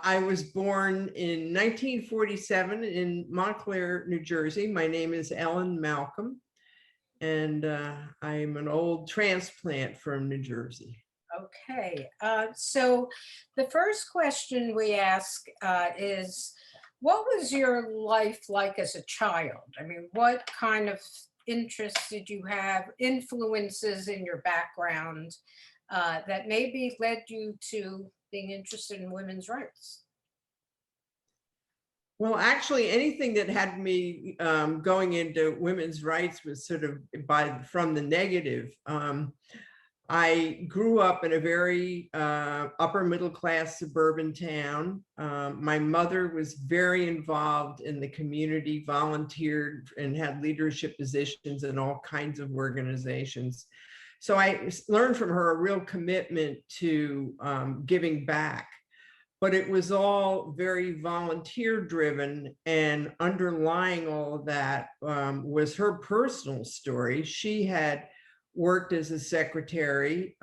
I was born in 1947 in Montclair, New Jersey. My name is Ellen Malcolm, and I'm an old transplant from New Jersey. Okay, so the first question we ask is, what was your life like as a child? I mean, what kind of interests did you have, influences in your background that maybe led you to being interested in women's rights? Well, actually, anything that had me going into women's rights was sort of from the negative. I grew up in a very upper middle class suburban town. My mother was very involved in the community, volunteered and had leadership positions in all kinds of organizations. So I learned from her a real commitment to giving back, but it was all very volunteer driven, and underlying all of that was her personal story. She had worked as a secretary,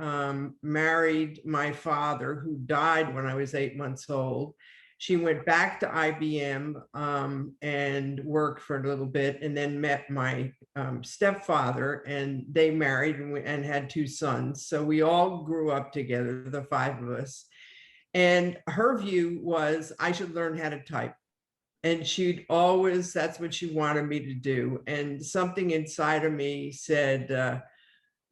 married my father, who died when I was 8 months old. She went back to IBM and worked for a little bit, and then met my stepfather, and they married and had two sons. So we all grew up together, the five of us. And her view was I should learn how to type. And she'd always, that's what she wanted me to do. And something inside of me said,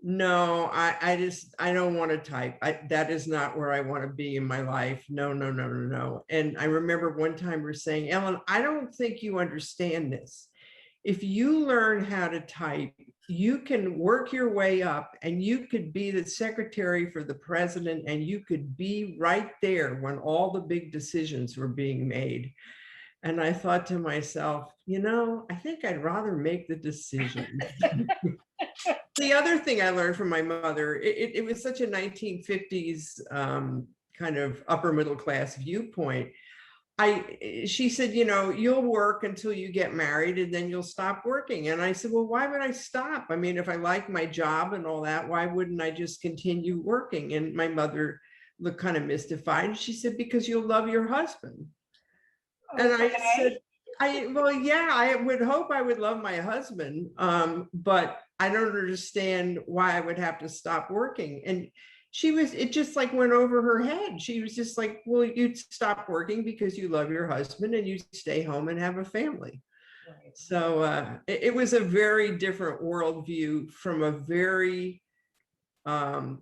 no, I don't want to type. That is not where I want to be in my life. No, no, no, no, no. And I remember one time her saying, Ellen, I don't think you understand this. If you learn how to type, you can work your way up and you could be the secretary for the president, and you could be right there when all the big decisions were being made. And I thought to myself, I think I'd rather make the decision. The other thing I learned from my mother, it was such a 1950s kind of upper middle class viewpoint. She said, you'll work until you get married and then you'll stop working. And I said, well, why would I stop? I mean, if I like my job and all that, why wouldn't I just continue working? And my mother looked kind of mystified. She said, because you'll love your husband. And I said, well, yeah, I would hope I would love my husband, but I don't understand why I would have to stop working. And it just like went over her head. She was just like, well, you'd stop working because you love your husband and you stay home and have a family. Right. So it was a very different worldview from a very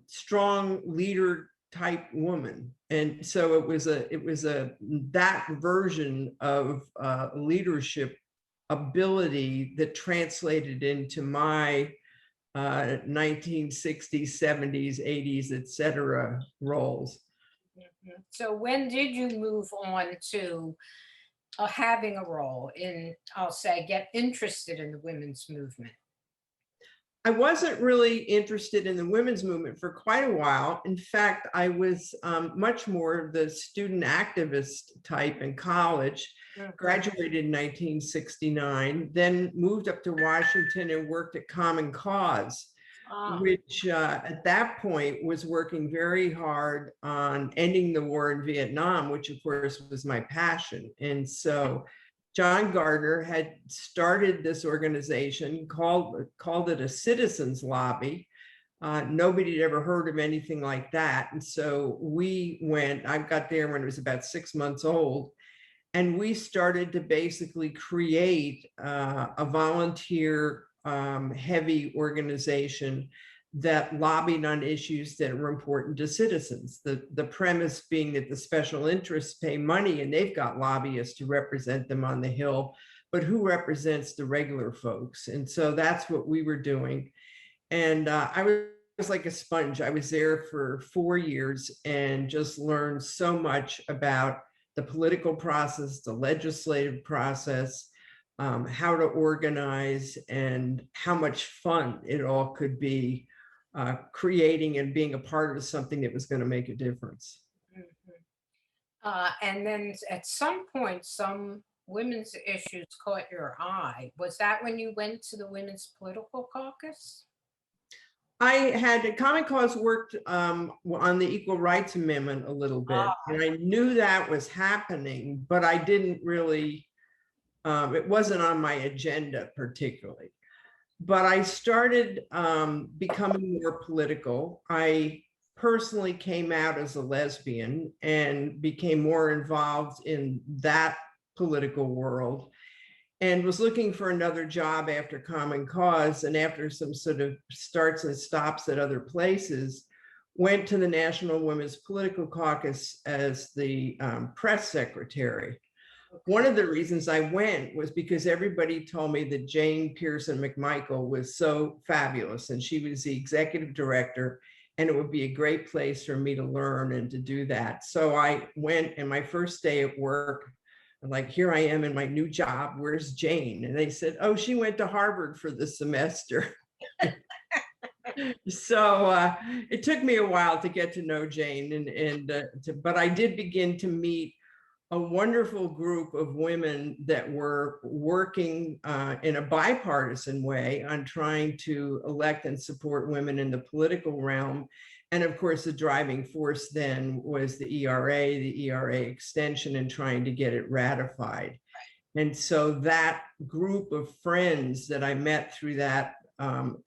strong leader type woman. And so it was that version of leadership ability that translated into my 1960s, 70s, 80s, etc. roles. So when did you move on to having a role in, I'll say, get interested in the women's movement? I wasn't really interested in the women's movement for quite a while. In fact, I was much more the student activist type in college. Graduated in 1969, then moved up to Washington and worked at Common Cause, which at that point was working very hard on ending the war in Vietnam, which of course was my passion. And so John Gardner had started this organization, called it a citizens lobby. Nobody had ever heard of anything like that. And so I got there when it was about 6 months old, and we started to basically create a volunteer heavy organization that lobbied on issues that were important to citizens. The premise being that the special interests pay money and they've got lobbyists to represent them on the Hill, but who represents the regular folks? And so that's what we were doing. And I was like a sponge. I was there for 4 years and just learned so much about the political process, the legislative process, how to organize, and how much fun it all could be, creating and being a part of something that was going to make a difference. And then at some point, some women's issues caught your eye. Was that when you went to the Women's Political Caucus? I had Common Cause worked on the Equal Rights Amendment a little bit, and I knew that was happening, but I didn't really, it wasn't on my agenda particularly. But I started becoming more political. I personally came out as a lesbian and became more involved in that political world, and was looking for another job after Common Cause, and after some sort of starts and stops at other places, went to the National Women's Political Caucus as the press secretary. One of the reasons I went was because everybody told me that Jane Pearson McMichael was so fabulous, and she was the executive director, and it would be a great place for me to learn and to do that. So I went, and my first day at work, like, here I am in my new job, where's Jane? And they said, oh, she went to Harvard for the semester. So it took me a while to get to know Jane, but I did begin to meet a wonderful group of women that were working in a bipartisan way on trying to elect and support women in the political realm. And of course, the driving force then was the ERA extension, and trying to get it ratified. And so that group of friends that I met through that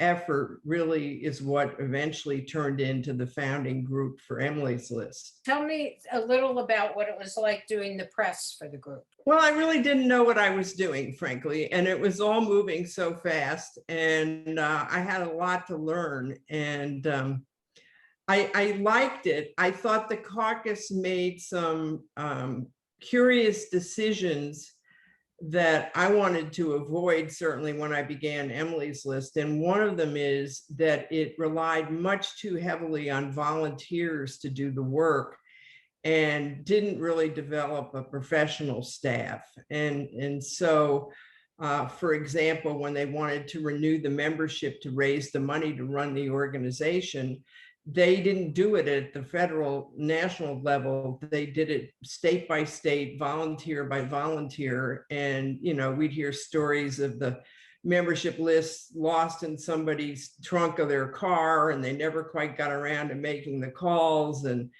effort really is what eventually turned into the founding group for Emily's List. Tell me a little about what it was like doing the press for the group. Well, I really didn't know what I was doing, frankly, and it was all moving so fast, and I had a lot to learn, and I liked it. I thought the caucus made some curious decisions that I wanted to avoid, certainly when I began Emily's List. And one of them is that it relied much too heavily on volunteers to do the work, and didn't really develop a professional staff. And so, for example, when they wanted to renew the membership to raise the money to run the organization, they didn't do it at the federal national level. They did it state by state, volunteer by volunteer. And, you know, we'd hear stories of the membership lists lost in somebody's trunk of their car, and they never quite got around to making the calls. And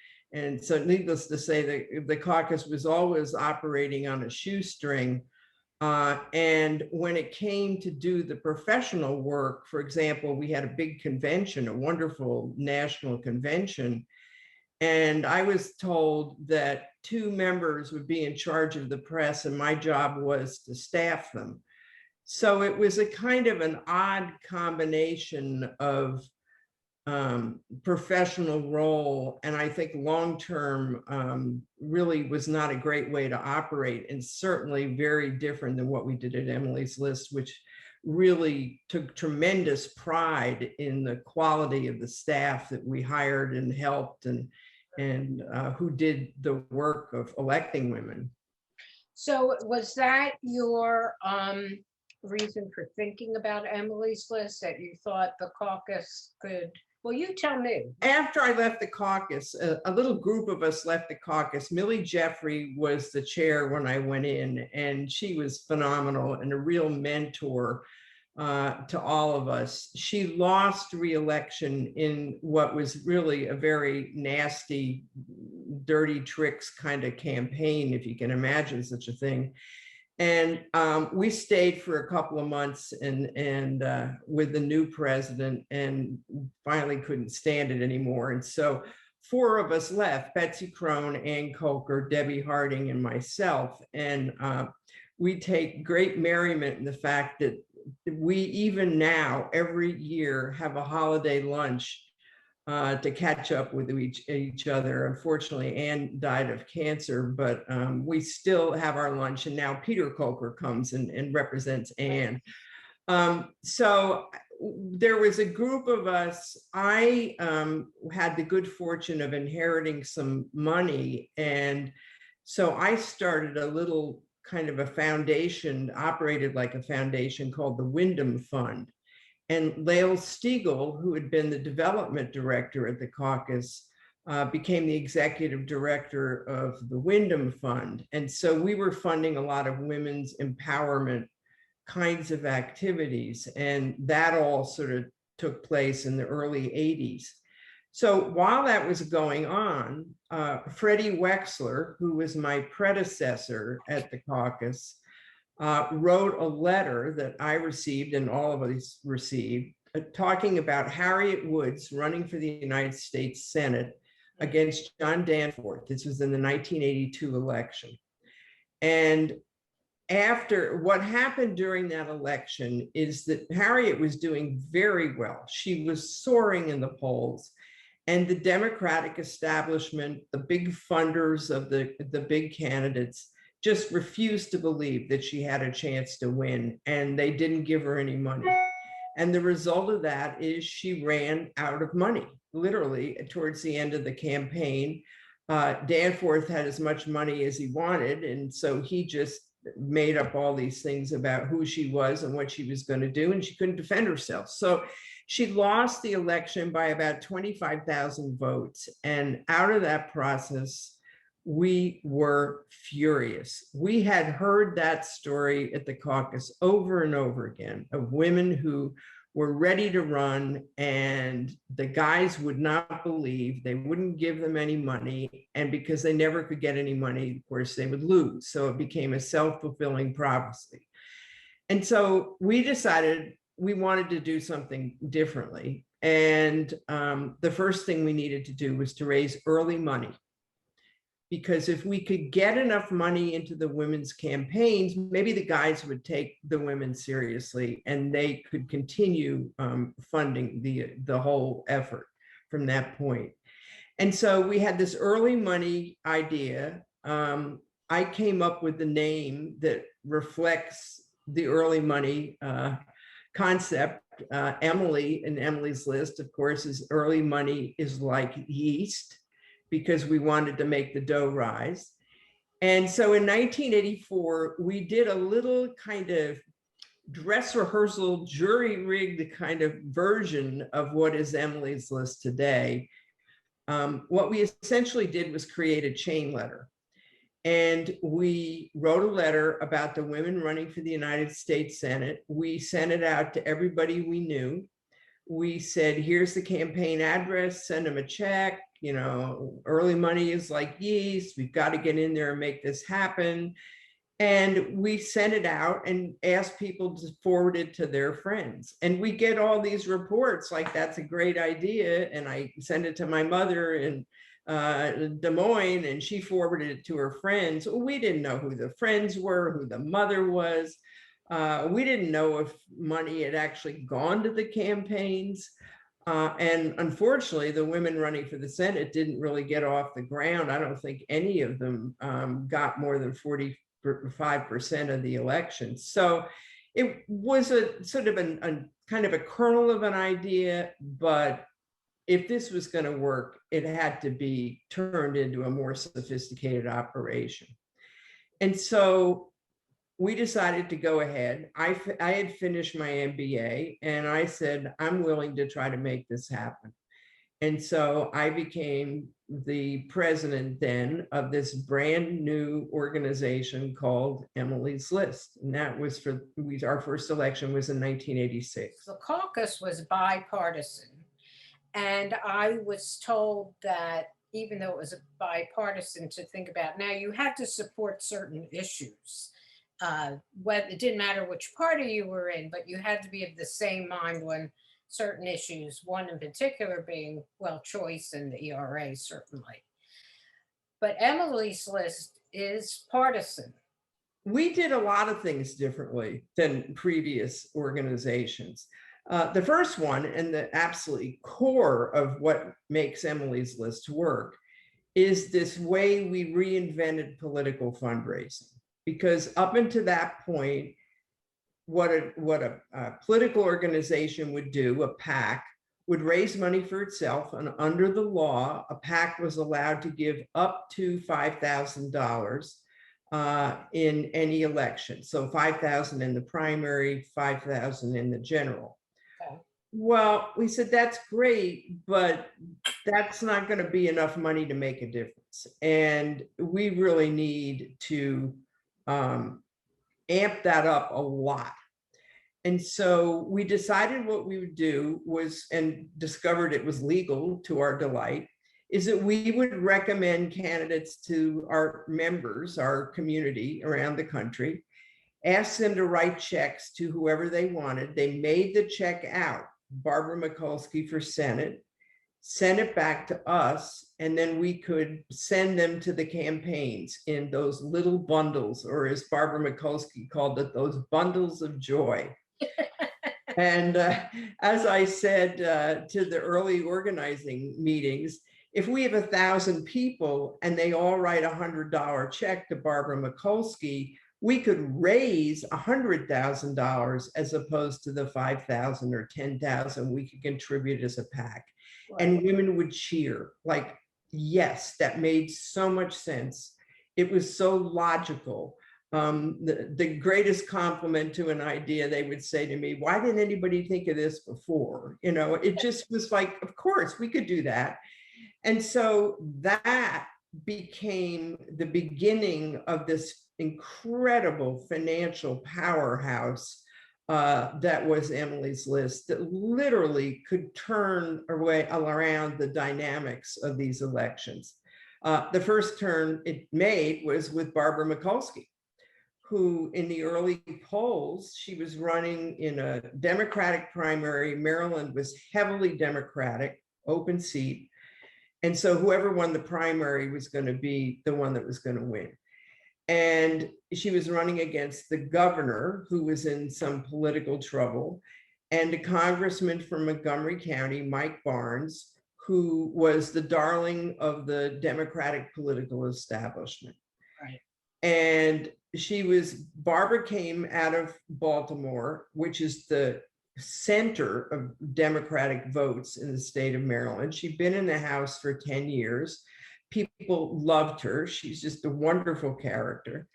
so needless to say, the caucus was always operating on a shoestring. And when it came to do the professional work, for example, we had a big convention, a wonderful national convention, and I was told that 2 members would be in charge of the press, and my job was to staff them. So it was a kind of an odd combination of professional role, and I think long-term really was not a great way to operate, and certainly very different than what we did at Emily's List, which really took tremendous pride in the quality of the staff that we hired and helped, and who did the work of electing women. So was that your reason for thinking about Emily's List, that you thought the caucus could? Well, you tell me. After I left the caucus, a little group of us left the caucus. Millie Jeffrey was the chair when I went in, and she was phenomenal and a real mentor to all of us. She lost re-election in what was really a very nasty, dirty tricks kind of campaign, if you can imagine such a thing. And we stayed for a couple of months and with the new president, and finally couldn't stand it anymore. And so 4 of us left: Betsy Crone, Ann Coker, Debbie Harding, and myself. And we take great merriment in the fact that we even now every year have a holiday lunch to catch up with each other. Unfortunately, Anne died of cancer, but we still have our lunch, and now Peter Coker comes and represents Anne. So there was a group of us. I had the good fortune of inheriting some money, and so I started a little kind of a foundation, operated like a foundation, called the Wyndham Fund. And Lael Stiegel, who had been the development director at the caucus, became the executive director of the Wyndham Fund. And so we were funding a lot of women's empowerment kinds of activities. And that all sort of took place in the early 80s. So while that was going on, Freddie Wexler, who was my predecessor at the caucus, wrote a letter that I received and all of us received, talking about Harriet Woods running for the United States Senate against John Danforth. This was in the 1982 election. And after what happened during that election is that Harriet was doing very well. She was soaring in the polls. And the Democratic establishment, the big funders of the big candidates, just refused to believe that she had a chance to win, and they didn't give her any money. And the result of that is she ran out of money, literally, towards the end of the campaign. Danforth had as much money as he wanted, and so he just made up all these things about who she was and what she was going to do, and she couldn't defend herself. So she lost the election by about 25,000 votes. And out of that process, we were furious. We had heard that story at the caucus over and over again of women who were ready to run, and the guys would not believe, they wouldn't give them any money. And because they never could get any money, of course, they would lose. So it became a self-fulfilling prophecy. And so we decided we wanted to do something differently. And the first thing we needed to do was to raise early money. Because if we could get enough money into the women's campaigns, maybe the guys would take the women seriously and they could continue funding the whole effort from that point. And so we had this early money idea. I came up with the name that reflects the early money concept. Emily, in Emily's List, of course, is early money is like yeast, because we wanted to make the dough rise. And so in 1984, we did a little kind of dress rehearsal, jury-rigged kind of version of what is Emily's List today. What we essentially did was create a chain letter. And we wrote a letter about the women running for the United States Senate. We sent it out to everybody we knew. We said, here's the campaign address, send them a check. You know, early money is like yeast. We've got to get in there and make this happen. And we sent it out and asked people to forward it to their friends. And we get all these reports like, that's a great idea. And I send it to my mother in Des Moines, and she forwarded it to her friends. We didn't know who the friends were, who the mother was. We didn't know if money had actually gone to the campaigns. And unfortunately, the women running for the Senate didn't really get off the ground. I don't think any of them got more than 45% of the election. So it was a sort of a kind of a kernel of an idea, but if this was going to work, it had to be turned into a more sophisticated operation. And so we decided to go ahead. I had finished my MBA, and I said, I'm willing to try to make this happen. And so I became the president then of this brand new organization called Emily's List. And that was our first election was in 1986. The caucus was bipartisan. And I was told that even though it was bipartisan to think about, now you had to support certain issues. It didn't matter which party you were in, but you had to be of the same mind on certain issues, one in particular being, well, choice and the ERA, certainly. But Emily's List is partisan. We did a lot of things differently than previous organizations. The first one, and the absolutely core of what makes Emily's List work, is this way we reinvented political fundraising. Because up until that point, what a political organization would do, a PAC, would raise money for itself, and under the law, a PAC was allowed to give up to $5,000 in any election. So 5,000 in the primary, 5,000 in the general. Okay. Well, we said, that's great, but that's not going to be enough money to make a difference. And we really need to amp that up a lot. And so we decided what we would do was, and discovered it was legal to our delight, is that we would recommend candidates to our members, our community around the country, ask them to write checks to whoever they wanted. They made the check out, Barbara Mikulski for Senate, send it back to us, and then we could send them to the campaigns in those little bundles, or as Barbara Mikulski called it, those bundles of joy. And as I said to the early organizing meetings, if we have 1,000 people and they all write $100 check to Barbara Mikulski, we could raise $100,000 as opposed to the 5,000 or 10,000 we could contribute as a PAC. Right. And women would cheer, like, yes, that made so much sense. It was so logical. The greatest compliment to an idea, they would say to me, why didn't anybody think of this before? You know, it just was like, of course, we could do that. And so that became the beginning of this incredible financial powerhouse that was Emily's List, that literally could turn around the dynamics of these elections. The first turn it made was with Barbara Mikulski, who in the early polls, she was running in a Democratic primary. Maryland was heavily Democratic, open seat. And so whoever won the primary was going to be the one that was going to win. And she was running against the governor, who was in some political trouble, and a congressman from Montgomery County, Mike Barnes, who was the darling of the Democratic political establishment. Right. And Barbara came out of Baltimore, which is the center of Democratic votes in the state of Maryland. She'd been in the House for 10 years. People loved her. She's just a wonderful character.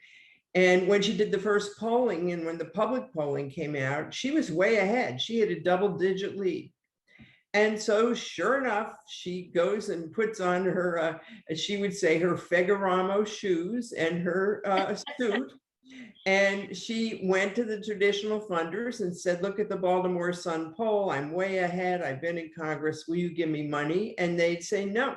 And when she did the first polling, and when the public polling came out, she was way ahead. She had a double-digit lead. And so sure enough, she goes and puts on her, as she would say, her Figuramo shoes and her suit. And she went to the traditional funders and said, look at the Baltimore Sun poll. I'm way ahead. I've been in Congress. Will you give me money? And they'd say, no,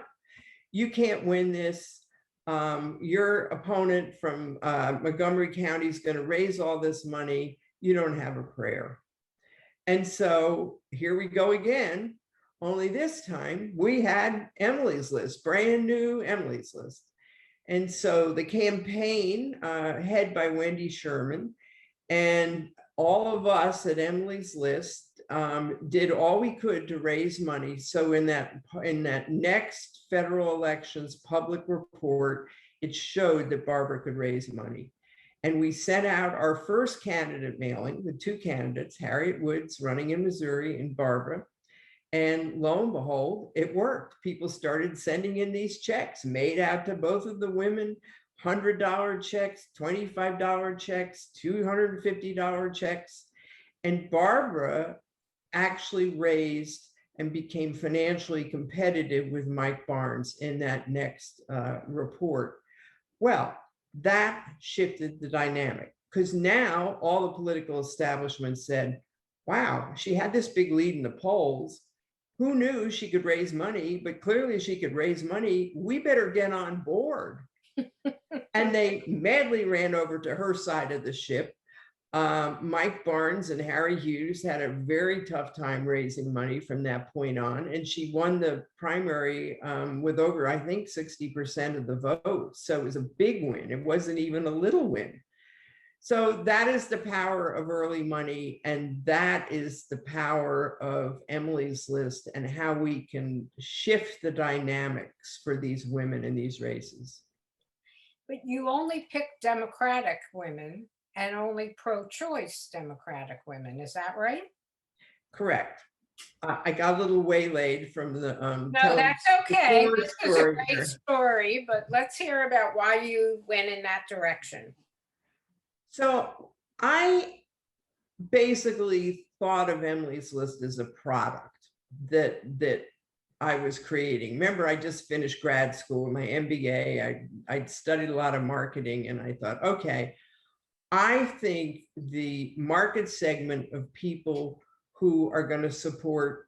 you can't win this. Your opponent from Montgomery County is going to raise all this money. You don't have a prayer. And so here we go again. Only this time we had Emily's List, brand new Emily's List. And so the campaign, head by Wendy Sherman, and all of us at Emily's List did all we could to raise money. So in that next federal elections public report, it showed that Barbara could raise money. And we sent out our first candidate mailing with two candidates, Harriet Woods running in Missouri and Barbara. And lo and behold, it worked. People started sending in these checks made out to both of the women, $100 checks, $25 checks, $250 checks. And Barbara actually raised and became financially competitive with Mike Barnes in that next report. Well, that shifted the dynamic, because now all the political establishment said, wow, she had this big lead in the polls. Who knew she could raise money? But clearly she could raise money. We better get on board. And they madly ran over to her side of the ship. Mike Barnes and Harry Hughes had a very tough time raising money from that point on. And she won the primary with over, I think, 60% of the vote. So it was a big win. It wasn't even a little win. So that is the power of early money. And that is the power of Emily's List and how we can shift the dynamics for these women in these races. But you only picked Democratic women and only pro-choice Democratic women. Is that right? Correct. I got a little waylaid from the no, that's okay. This is a great here. story, but let's hear about why you went in that direction. So I basically thought of Emily's List as a product that I was creating. Remember, I just finished grad school, my MBA. I'd studied a lot of marketing, and I thought, okay, I think the market segment of people who are going to support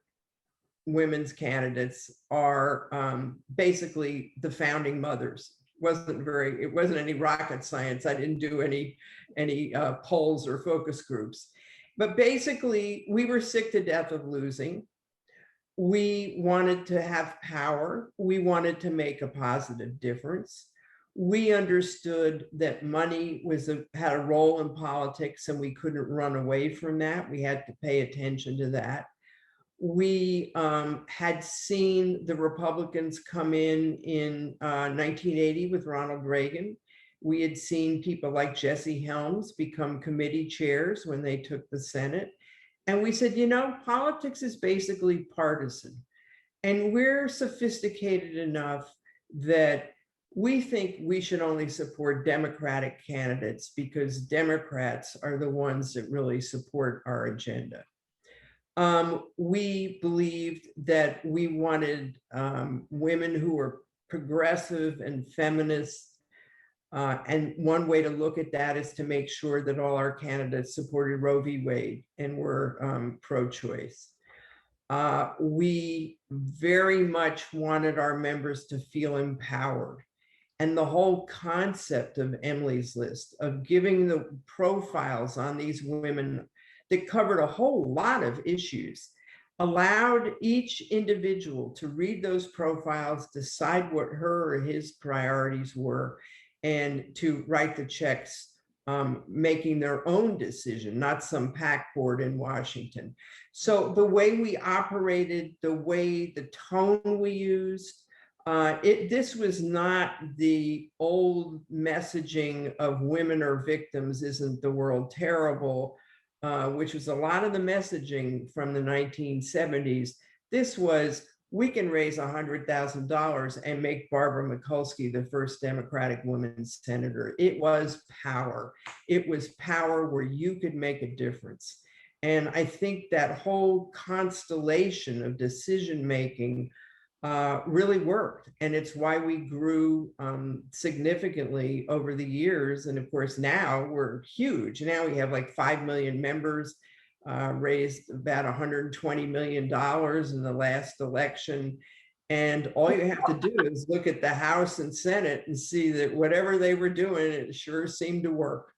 women's candidates are basically the founding mothers. It wasn't any rocket science. I didn't do any polls or focus groups, but basically we were sick to death of losing. We wanted to have power. We wanted to make a positive difference. We understood that money had a role in politics, and we couldn't run away from that. We had to pay attention to that. We had seen the Republicans come in 1980 with Ronald Reagan. We had seen people like Jesse Helms become committee chairs when they took the Senate. And we said, you know, politics is basically partisan. And we're sophisticated enough that we think we should only support Democratic candidates because Democrats are the ones that really support our agenda. We believed that we wanted women who were progressive and feminist. And one way to look at that is to make sure that all our candidates supported Roe v. Wade and were pro-choice. We very much wanted our members to feel empowered. And the whole concept of Emily's List, of giving the profiles on these women that covered a whole lot of issues, allowed each individual to read those profiles, decide what her or his priorities were, and to write the checks, making their own decision, not some PAC board in Washington. So the way we operated, the tone we used, this was not the old messaging of women are victims, isn't the world terrible, which was a lot of the messaging from the 1970s. This was, we can raise $100,000 and make Barbara Mikulski the first Democratic woman senator. It was power. It was power where you could make a difference. And I think that whole constellation of decision-making really worked. And it's why we grew significantly over the years. And of course, now we're huge. Now we have like 5 million members, raised about $120 million in the last election. And all you have to do is look at the House and Senate and see that whatever they were doing, it sure seemed to work.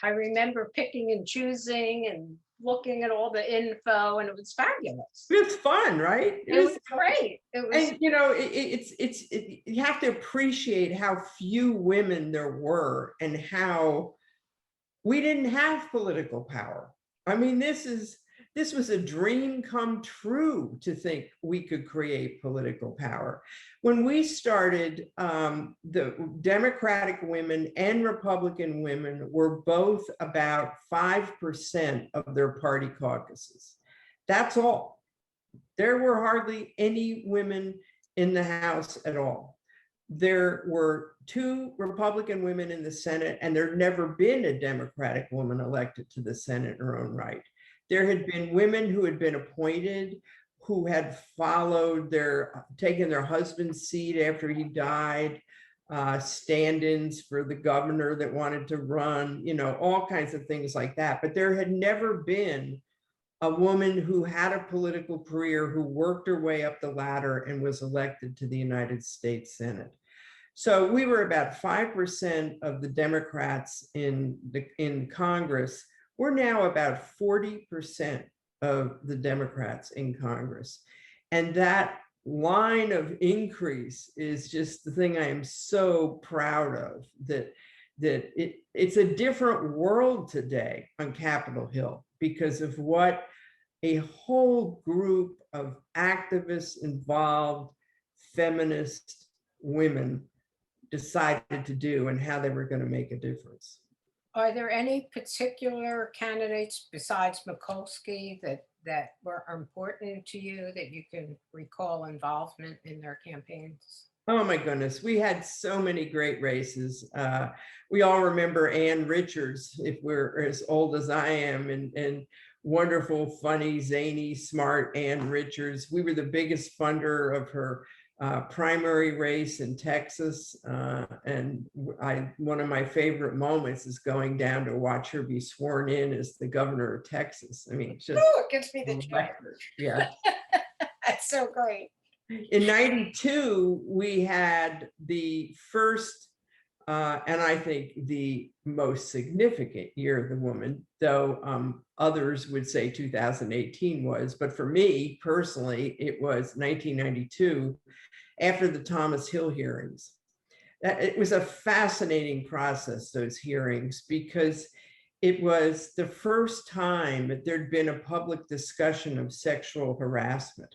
I remember picking and choosing and looking at all the info, and it was fabulous. It's fun, right? It was great. It was, and you know, you have to appreciate how few women there were and how we didn't have political power. I mean, this was a dream come true to think we could create political power. When we started, the Democratic women and Republican women were both about 5% of their party caucuses. That's all. There were hardly any women in the House at all. There were 2 Republican women in the Senate, and there'd never been a Democratic woman elected to the Senate in her own right. There had been women who had been appointed, who had taken their husband's seat after he died, stand-ins for the governor that wanted to run, you know, all kinds of things like that. But there had never been a woman who had a political career, who worked her way up the ladder and was elected to the United States Senate. So we were about 5% of the Democrats in Congress. We're now about 40% of the Democrats in Congress. And that line of increase is just the thing I am so proud of, that it's a different world today on Capitol Hill because of what a whole group of activists, involved, feminist women decided to do and how they were going to make a difference. are there any particular candidates besides Mikulski that were important to you that you can recall involvement in their campaigns? Oh my goodness, we had so many great races. We all remember Ann Richards, if we're as old as I am, and wonderful, funny, zany, smart Ann Richards. We were the biggest funder of her primary race in Texas. And one of my favorite moments is going down to watch her be sworn in as the governor of Texas. I mean, just Oh, it gives me the chills. yeah. That's so great. In 92, we had the first, and I think the most significant year of the woman, though others would say 2018 was, but for me personally, it was 1992 after the Thomas Hill hearings. It was a fascinating process, those hearings, because it was the first time that there'd been a public discussion of sexual harassment.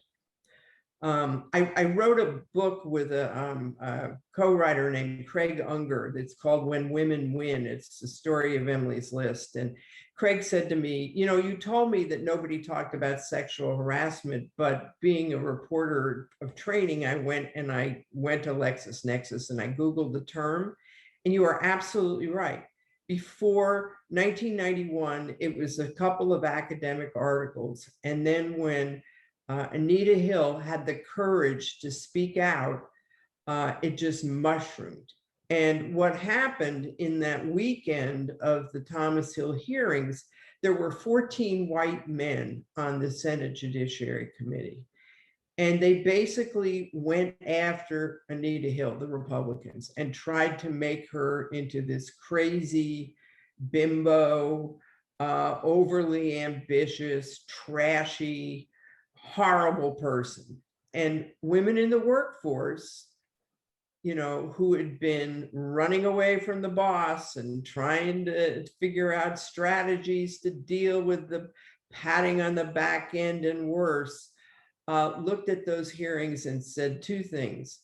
I wrote a book with a co-writer named Craig Unger that's called When Women Win. It's the story of Emily's List. And Craig said to me, you know, you told me that nobody talked about sexual harassment, but being a reporter of training, I went to LexisNexis and I Googled the term, and you are absolutely right. Before 1991, it was a couple of academic articles. And then when Anita Hill had the courage to speak out, it just mushroomed. And what happened in that weekend of the Thomas Hill hearings, there were 14 white men on the Senate Judiciary Committee. And they basically went after Anita Hill, the Republicans, and tried to make her into this crazy bimbo, overly ambitious, trashy, horrible person. And women in the workforce, you know, who had been running away from the boss and trying to figure out strategies to deal with the patting on the back end and worse, looked at those hearings and said two things.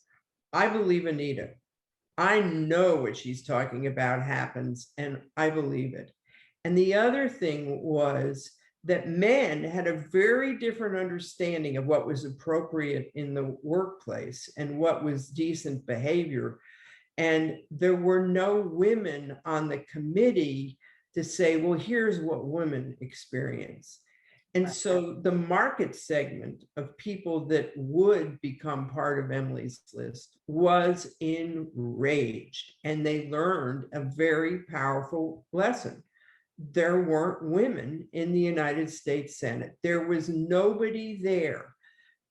I believe Anita. I know what she's talking about happens, and I believe it. And the other thing was that men had a very different understanding of what was appropriate in the workplace and what was decent behavior. And there were no women on the committee to say, well, here's what women experience. And so the market segment of people that would become part of Emily's List was enraged, and they learned a very powerful lesson. There weren't women in the United States Senate. There was nobody there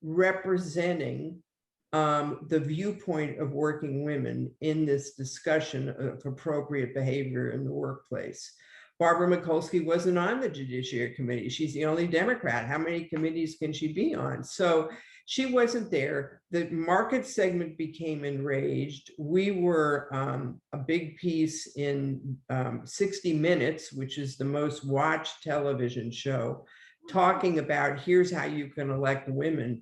representing the viewpoint of working women in this discussion of appropriate behavior in the workplace. Barbara Mikulski wasn't on the Judiciary Committee. She's the only Democrat. How many committees can she be on? So she wasn't there. The market segment became enraged. We were a big piece in 60 Minutes, which is the most watched television show, talking about here's how you can elect women.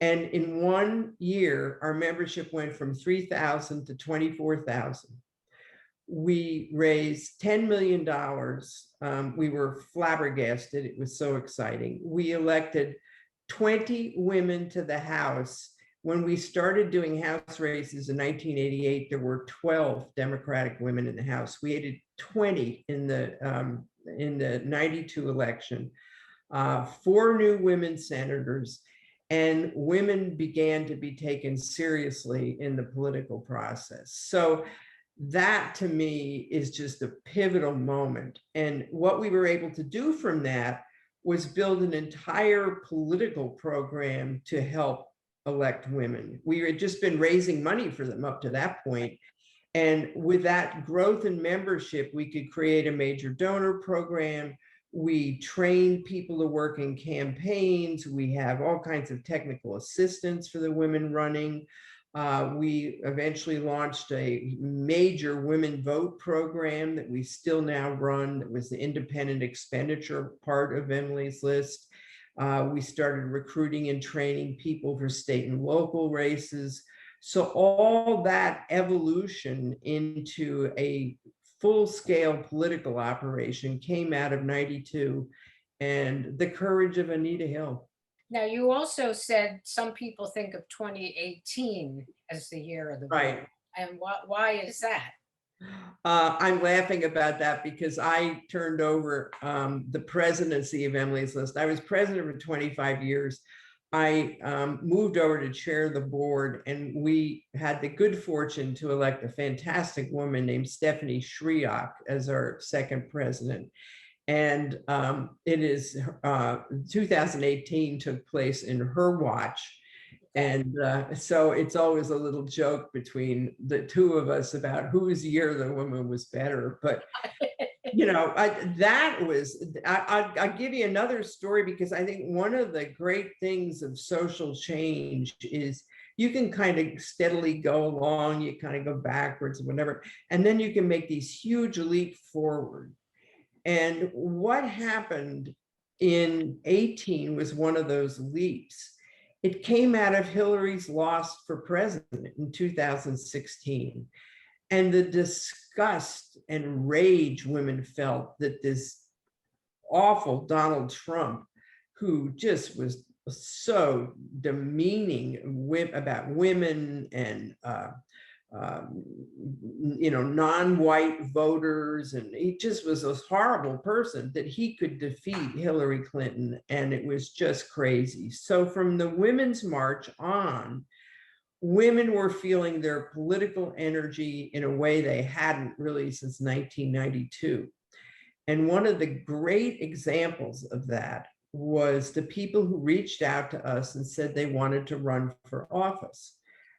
And in 1 year, our membership went from 3,000 to 24,000. We raised $10 million. We were flabbergasted. It was so exciting. We elected 20 women to the House. When we started doing House races in 1988, there were 12 Democratic women in the House. We added 20 in the 92 election, 4 new women senators, and women began to be taken seriously in the political process. So that to me is just a pivotal moment. And what we were able to do from that was build an entire political program to help elect women. We had just been raising money for them up to that point. And with that growth in membership, we could create a major donor program. We train people to work in campaigns. We have all kinds of technical assistance for the women running. We eventually launched a major women vote program that we still now run. That was the independent expenditure part of Emily's List. We started recruiting and training people for state and local races. So all that evolution into a full-scale political operation came out of 92 and the courage of Anita Hill. Now, you also said some people think of 2018 as the year of the woman. Right. And why is that? I'm laughing about that because I turned over the presidency of Emily's List. I was president for 25 years. I moved over to chair the board, and we had the good fortune to elect a fantastic woman named Stephanie Shriak as our second president. And it is 2018 took place in her watch. And so it's always a little joke between the two of us about whose year the woman was better. But you know, I'll give you another story, because I think one of the great things of social change is you can kind of steadily go along, you kind of go backwards, whatever, and then you can make these huge leap forward. And what happened in 18 was one of those leaps. It came out of Hillary's loss for president in 2016. And the disgust and rage women felt that this awful Donald Trump, who just was so demeaning about women and you know, non-white voters, and he just was a horrible person, that he could defeat Hillary Clinton, and it was just crazy. So from the Women's March on, women were feeling their political energy in a way they hadn't really since 1992. And one of the great examples of that was the people who reached out to us and said they wanted to run for office.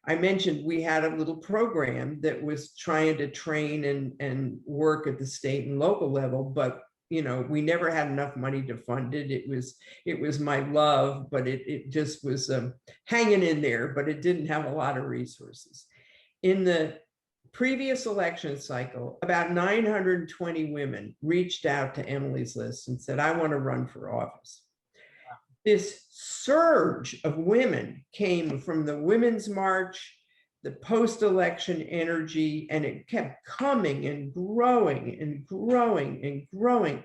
I mentioned we had a little program that was trying to train and work at the state and local level, but you know, we never had enough money to fund it. It was my love, but it just was hanging in there, but it didn't have a lot of resources. In the previous election cycle, about 920 women reached out to Emily's List and said, I want to run for office. This surge of women came from the Women's March, the post-election energy, and it kept coming and growing and growing and growing.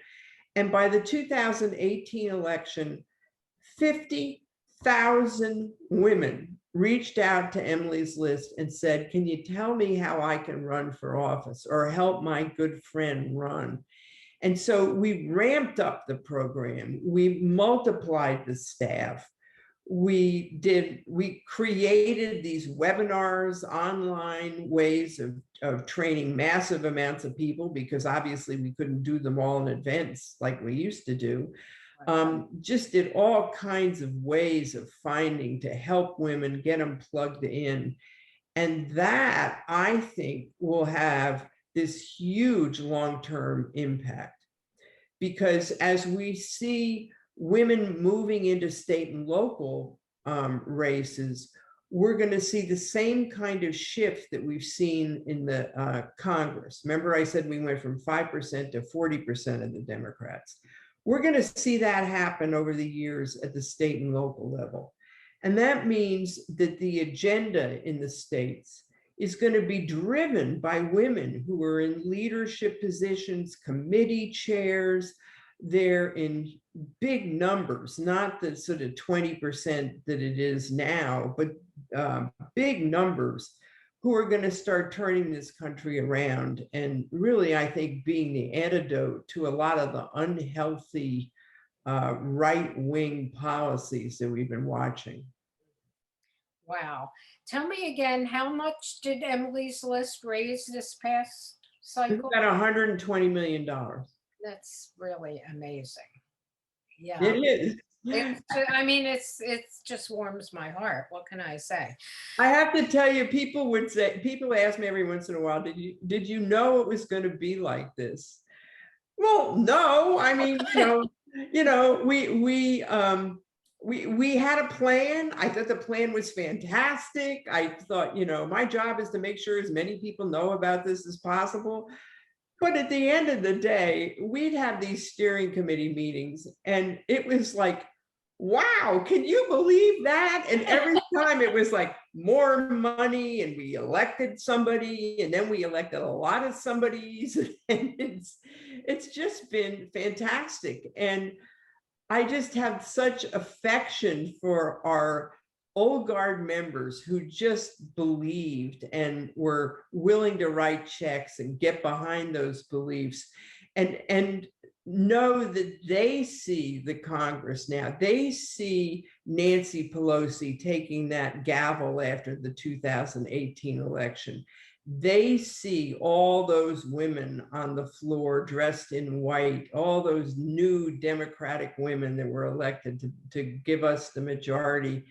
And by the 2018 election, 50,000 women reached out to Emily's List and said, can you tell me how I can run for office or help my good friend run? And so we ramped up the program. We multiplied the staff. We created these webinars, online ways of training massive amounts of people, because obviously we couldn't do them all in advance like we used to do. Just did all kinds of ways of finding to help women, get them plugged in. And that, I think, will have this huge long-term impact, because as we see women moving into state and local races, we're going to see the same kind of shift that we've seen in the Congress. Remember, I said we went from 5% to 40% of the Democrats. We're going to see that happen over the years at the state and local level. And that means that the agenda in the states is going to be driven by women who are in leadership positions, committee chairs. They're in big numbers, not the sort of 20% that it is now, but big numbers who are going to start turning this country around. And really, I think, being the antidote to a lot of the unhealthy right-wing policies that we've been watching. Wow. Tell me again, how much did Emily's List raise this past cycle? About $120 million. That's really amazing. Yeah. It is. I mean, it just warms my heart. What can I say? I have to tell you, people ask me every once in a while, did you know it was going to be like this? Well, no. I mean, we had a plan. I thought the plan was fantastic. I thought, my job is to make sure as many people know about this as possible. But at the end of the day, we'd have these steering committee meetings, and it was like, wow, can you believe that? And every time it was like more money, and we elected somebody, and then we elected a lot of somebodies. And it's just been fantastic. And I just have such affection for our old guard members who just believed and were willing to write checks and get behind those beliefs. And know that they see the Congress now. They see Nancy Pelosi taking that gavel after the 2018 election. They see all those women on the floor dressed in white, all those new Democratic women that were elected to give us the majority.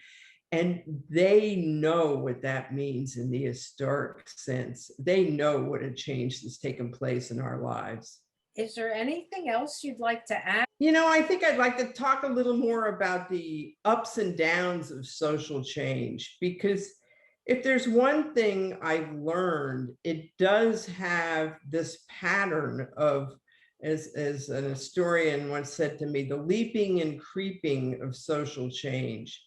And they know what that means in the historic sense. They know what a change has taken place in our lives. Is there anything else you'd like to add? I think I'd like to talk a little more about the ups and downs of social change, because if there's one thing I've learned, it does have this pattern of, as an historian once said to me, the leaping and creeping of social change.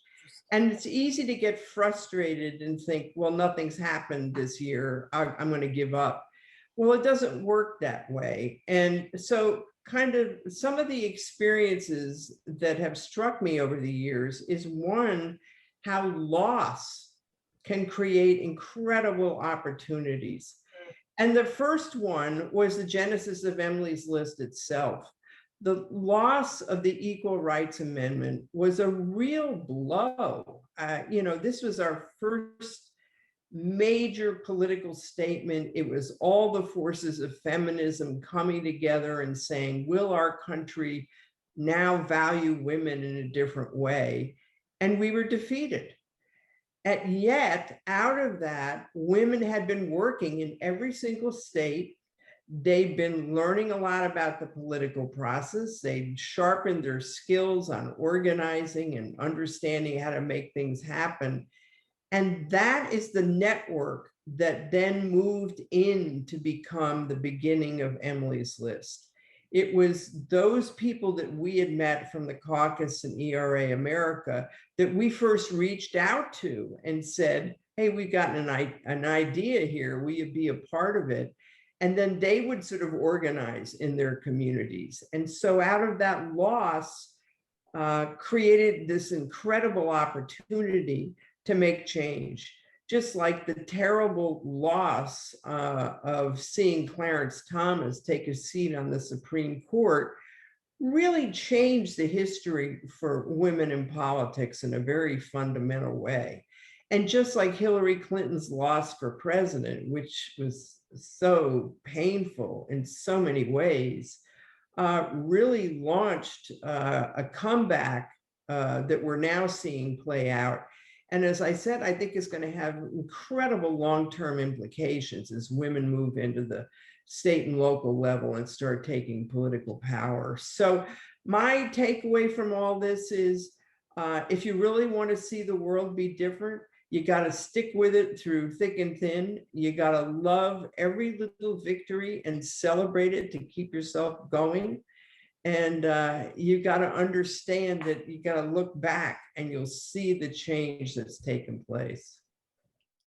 And it's easy to get frustrated and think, well, nothing's happened this year, I'm going to give up. Well, it doesn't work that way. And so kind of some of the experiences that have struck me over the years is, one, how loss can create incredible opportunities. And the first one was the genesis of Emily's List itself. The loss of the Equal Rights Amendment was a real blow. This was our first major political statement. It was all the forces of feminism coming together and saying, will our country now value women in a different way? And we were defeated. And yet, out of that, women had been working in every single state. They've been learning a lot about the political process. They've sharpened their skills on organizing and understanding how to make things happen. And that is the network that then moved in to become the beginning of Emily's List. It was those people that we had met from the caucus and ERA America that we first reached out to and said, hey, we've gotten an idea here, will you be a part of it? And then they would sort of organize in their communities. And so out of that loss, created this incredible opportunity to make change. Just like the terrible loss of seeing Clarence Thomas take a seat on the Supreme Court really changed the history for women in politics in a very fundamental way. And just like Hillary Clinton's loss for president, which was so painful in so many ways, really launched a comeback that we're now seeing play out. And as I said, I think it's going to have incredible long-term implications as women move into the state and local level and start taking political power. So my takeaway from all this is, if you really want to see the world be different, you got to stick with it through thick and thin. You got to love every little victory and celebrate it to keep yourself going. And you got to understand that you got to look back and you'll see the change that's taken place.